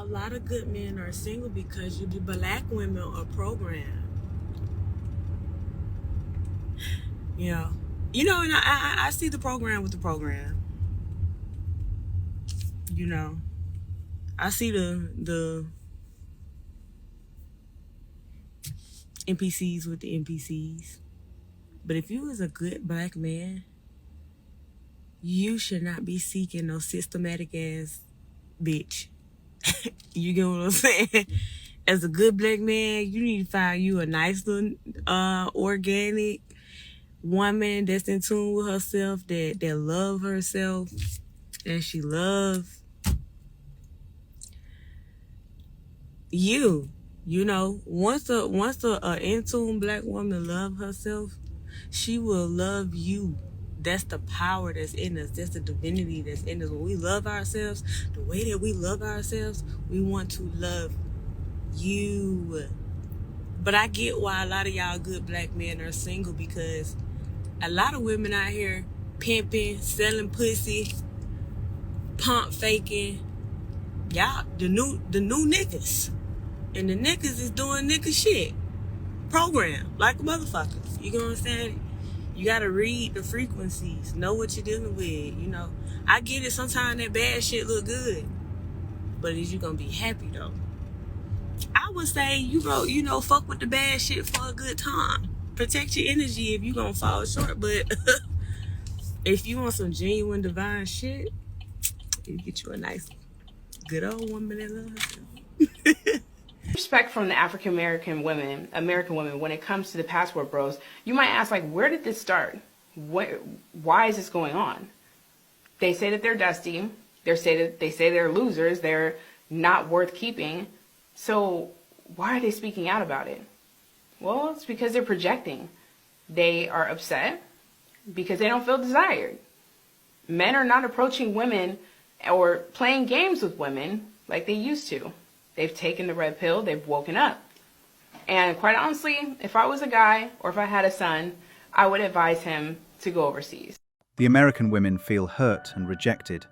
A lot of good men are single because you black women are programmed. Yeah. You know, and I see the program with the program. You know, I see the NPCs with the NPCs. But if you was a good black man, you should not be seeking no systematic ass bitch. You get what I'm saying? As a good black man, you need to find you a nice little organic woman that's in tune with herself, that love herself, and she love you. You know, once a in tune black woman love herself, she will love you. That's the power that's in us. That's the divinity that's in us. When we love ourselves, the way that we love ourselves, we want to love you. But I get why a lot of y'all good black men are single, because a lot of women out here pimping, selling pussy, pump faking. Y'all, the new niggas. And the niggas is doing nigga shit. Program, like motherfuckers. You know what I'm saying? You gotta read the frequencies, know what you're dealing with, you know. I get it, sometimes that bad shit look good. But is you gonna be happy though? I would say, you know, fuck with the bad shit for a good time. Protect your energy if you gonna fall short, but if you want some genuine divine shit, you get you a nice, good old woman that loves herself. Respect from the American women when it comes to the passport bros, you might ask, like, where did this start? Why is this going on? They say that they're dusty. They say they're losers. They're not worth keeping. So why are they speaking out about it? Well, it's because they're projecting. They are upset because they don't feel desired. Men are not approaching women or playing games with women like they used to. They've taken the red pill, they've woken up. And quite honestly, if I was a guy or if I had a son, I would advise him to go overseas. The American women feel hurt and rejected,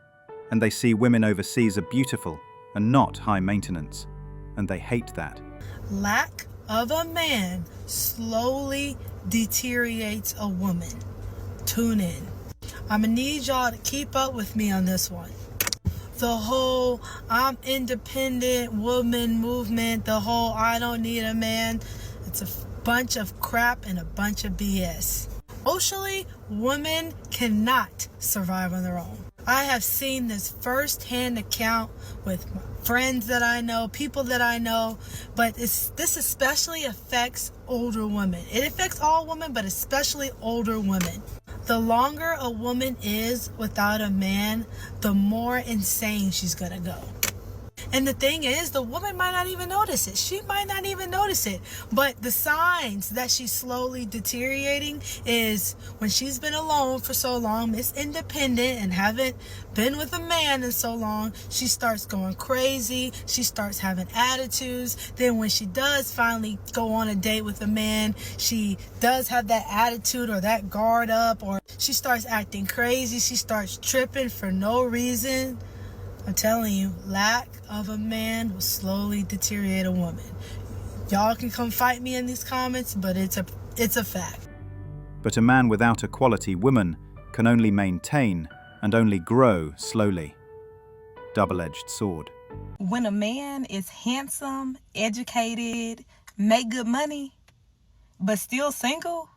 and they see women overseas are beautiful and not high maintenance, and they hate that. Lack of a man slowly deteriorates a woman. Tune in. I'm gonna need y'all to keep up with me on this one. The whole I'm independent woman movement, the whole I don't need a man, it's a bunch of crap and a bunch of BS. Socially, women cannot survive on their own. I have seen this first-hand account with friends that I know, people that I know, but this especially affects older women. It affects all women, but especially older women. The longer a woman is without a man, the more insane she's gonna go. And the thing is, the woman might not even notice it. She might not even notice it. But the signs that she's slowly deteriorating is when she's been alone for so long, is independent and haven't been with a man in so long, she starts going crazy. She starts having attitudes. Then when she does finally go on a date with a man, she does have that attitude or that guard up, or she starts acting crazy. She starts tripping for no reason. I'm telling you, lack of a man will slowly deteriorate a woman. Y'all can come fight me in these comments, but it's a fact. But a man without a quality woman can only maintain and only grow slowly. Double-edged sword. When a man is handsome, educated, make good money, but still single,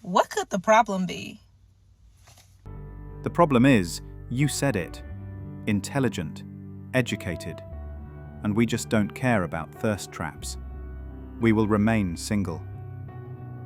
what could the problem be? The problem is, you said it. Intelligent, educated, and we just don't care about thirst traps. We will remain single.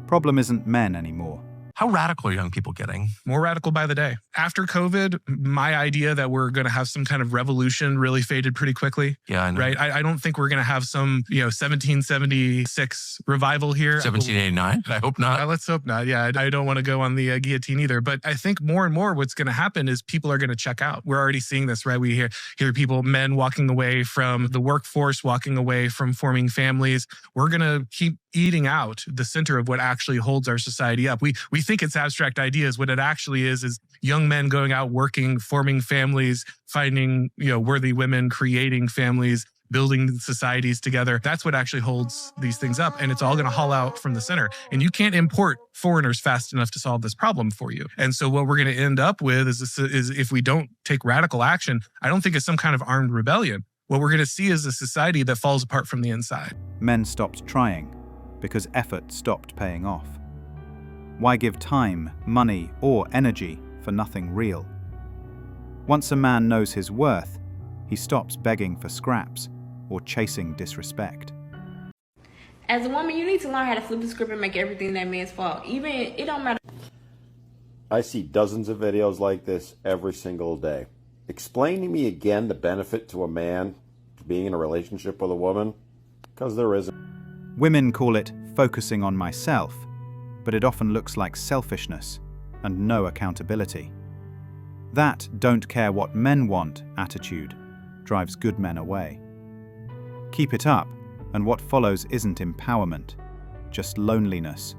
Problem isn't men anymore. How radical are young people getting? More radical by the day. After COVID, my idea that we're going to have some kind of revolution really faded pretty quickly. Yeah, I know. Right? I don't think we're going to have some, 1776 revival here. 1789? I hope not. Let's hope not. Yeah, I don't want to go on the guillotine either. But I think more and more what's going to happen is people are going to check out. We're already seeing this, right? We hear people, men walking away from the workforce, walking away from forming families. We're going to keep eating out the center of what actually holds our society up. We think it's abstract ideas. What it actually is young men going out working, forming families, finding, worthy women, creating families, building societies together. That's what actually holds these things up. And it's all going to haul out from the center. And you can't import foreigners fast enough to solve this problem for you. And so what we're going to end up with is if we don't take radical action, I don't think it's some kind of armed rebellion. What we're going to see is a society that falls apart from the inside. Men stopped trying because effort stopped paying off. Why give time, money, or energy for nothing real? Once a man knows his worth, he stops begging for scraps or chasing disrespect. As a woman, you need to learn how to flip the script and make everything that man's fault. Even, it don't matter. I see dozens of videos like this every single day. Explain to me again the benefit to a man to being in a relationship with a woman, because there isn't. Women call it focusing on myself, but it often looks like selfishness and no accountability. That don't care what men want attitude drives good men away. Keep it up, and what follows isn't empowerment, just loneliness,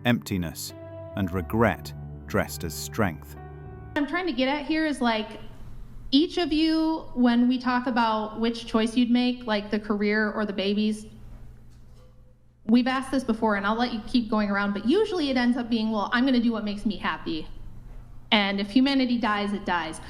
emptiness, and regret dressed as strength. What I'm trying to get at here is like, each of you, when we talk about which choice you'd make, like the career or the babies, we've asked this before, and I'll let you keep going around, but usually it ends up being, well, I'm going to do what makes me happy. And if humanity dies, it dies.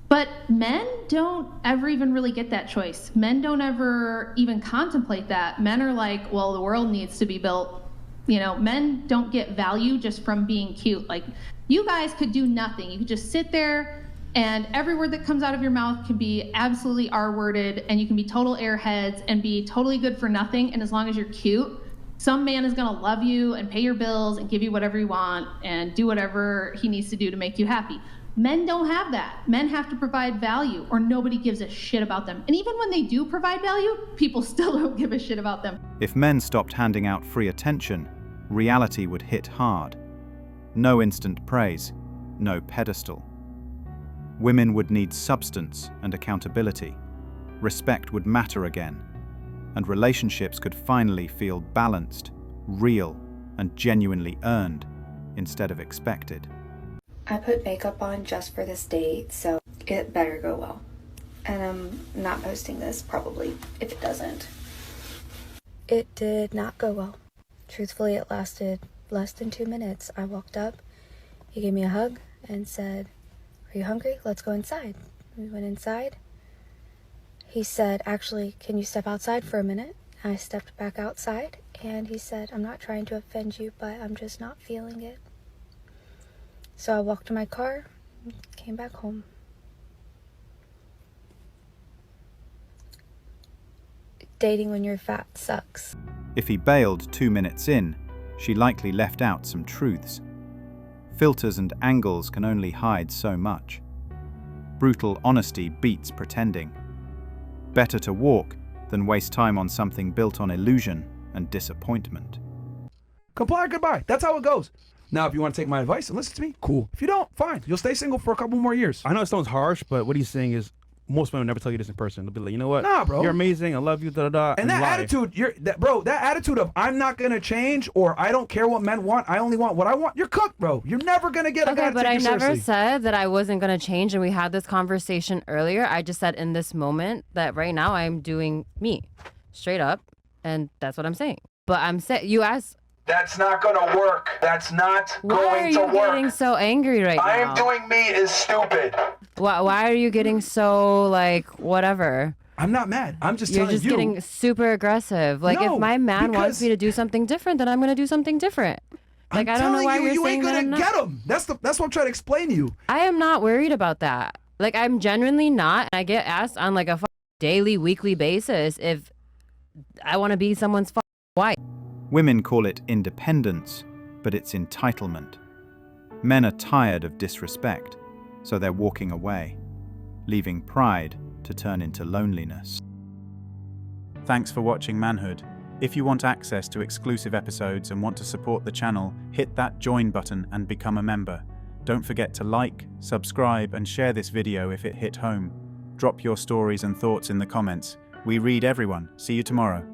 But men don't ever even really get that choice. Men don't ever even contemplate that. Men are like, well, the world needs to be built. You know, men don't get value just from being cute. Like, you guys could do nothing. You could just sit there, and every word that comes out of your mouth can be absolutely R-worded, and you can be total airheads and be totally good for nothing. And as long as you're cute, some man is gonna love you and pay your bills and give you whatever you want and do whatever he needs to do to make you happy. Men don't have that. Men have to provide value, or nobody gives a shit about them. And even when they do provide value, people still don't give a shit about them. If men stopped handing out free attention, reality would hit hard. No instant praise, no pedestal. Women would need substance and accountability. Respect would matter again, and relationships could finally feel balanced, real, and genuinely earned instead of expected. I put makeup on just for this date, so it better go well. And I'm not posting this, probably, if it doesn't. It did not go well. Truthfully, it lasted less than 2 minutes. I walked up, he gave me a hug, and said, "Are you hungry? Let's go inside." We went inside. He said, "Actually, can you step outside for a minute?" I stepped back outside, and he said, "I'm not trying to offend you, but I'm just not feeling it." So I walked to my car, came back home. Dating when you're fat sucks. If he bailed 2 minutes in, she likely left out some truths. Filters and angles can only hide so much. Brutal honesty beats pretending. Better to walk than waste time on something built on illusion and disappointment. Comply, goodbye. That's how it goes. Now, if you want to take my advice and listen to me, cool. If you don't, fine. You'll stay single for a couple more years. I know it sounds harsh, but what he's saying is most women never tell you this in person. They'll be like, you know what? Nah, bro. You're amazing. I love you, da-da-da. And that attitude, that attitude of I'm not going to change, or I don't care what men want, I only want what I want, you're cooked, bro. You're never going to get a guy to but take I you never seriously. said that I wasn't going to change, and we had this conversation earlier. I just said in this moment that right now I'm doing me, straight up, and that's what I'm saying. But I'm saying, you asked... That's not going to work. That's not Why going are to you work. getting so angry right I now? am doing me is stupid. Why are you getting so, like, whatever? I'm not mad. I'm just You're telling just you. getting super aggressive. Like, No, if my man wants because- me to do something different, then I'm going to do something different. Like, I don't know why you're you saying ain't that gonna I'm get not. him. That's what I'm trying to explain to you. I am not worried about that. Like, I'm genuinely not. I get asked on, like, a daily, weekly basis if I want to be someone's wife. Women call it independence, but it's entitlement. Men are tired of disrespect, so they're walking away, leaving pride to turn into loneliness. Thanks for watching Manhood. If you want access to exclusive episodes and want to support the channel, hit that join button and become a member. Don't forget to like, subscribe, and share this video if it hit home. Drop your stories and thoughts in the comments. We read everyone. See you tomorrow.